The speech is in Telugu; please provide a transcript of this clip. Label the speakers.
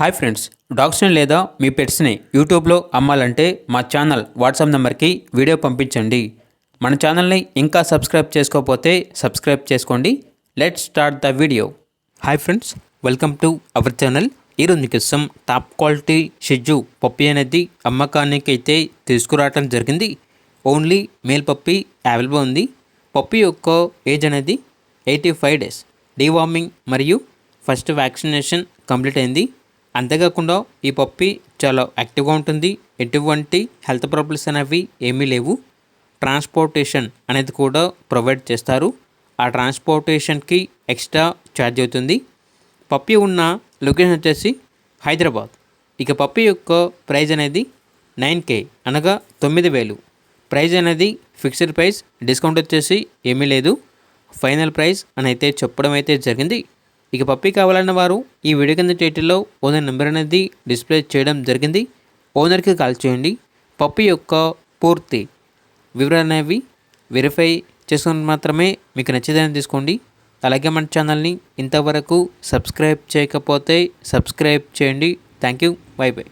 Speaker 1: హాయ్ ఫ్రెండ్స్, డాగ్స్ని లేదా మీ పెట్స్ని యూట్యూబ్లో అమ్మాలంటే మా ఛానల్ వాట్సాప్ నెంబర్కి వీడియో పంపించండి. మన ఛానల్ని ఇంకా సబ్స్క్రైబ్ చేసుకోకపోతే సబ్స్క్రైబ్ చేసుకోండి. Let's start the video. Hi friends, welcome to our channel. ఈరోజు మీకోసం టాప్ క్వాలిటీ షిట్జూ పప్పీ అనేది అమ్మకానికి అయితే తీసుకురావడం జరిగింది. ఓన్లీ మేల్ పప్పీ అవైలబుల్ ఉంది. పప్పీ యొక్క ఏజ్ అనేది 85 days. డీవార్మింగ్ మరియు ఫస్ట్ వ్యాక్సినేషన్ కంప్లీట్ అయింది. అంతేకాకుండా ఈ పప్పీ చాలా యాక్టివ్గా ఉంటుంది. ఎటువంటి హెల్త్ ప్రాబ్లమ్స్ అనేవి ఏమీ లేవు. ట్రాన్స్పోర్టేషన్ అనేది కూడా ప్రొవైడ్ చేస్తారు. ఆ ట్రాన్స్పోర్టేషన్కి ఎక్స్ట్రా ఛార్జ్ అవుతుంది. పప్పీ ఉన్న లొకేషన్ వచ్చేసి హైదరాబాద్. ఇక పప్పీ యొక్క ప్రైజ్ అనేది 9K అనగా 9,000. ప్రైజ్ అనేది ఫిక్స్డ్ ప్రైస్, డిస్కౌంట్ వచ్చేసి ఏమీ లేదు. ఫైనల్ ప్రైస్ అని అయితే చెప్పడం అయితే జరిగింది. ఇక పప్పీ కావాలన్న వారు ఈ వీడియో కింద టైటిల్లో ఓనర్ నెంబర్ అనేది డిస్ప్లే చేయడం జరిగింది. ఓనర్కి కాల్ చేయండి. పప్పీ యొక్క పూర్తి వివరాలు అనేవి వెరిఫై చేసుకుని మాత్రమే మీకు నచ్చేదని తీసుకోండి. అలాగే మన ఛానల్ని ఇంతవరకు సబ్స్క్రైబ్ చేయకపోతే సబ్స్క్రైబ్ చేయండి. Thank you. By by.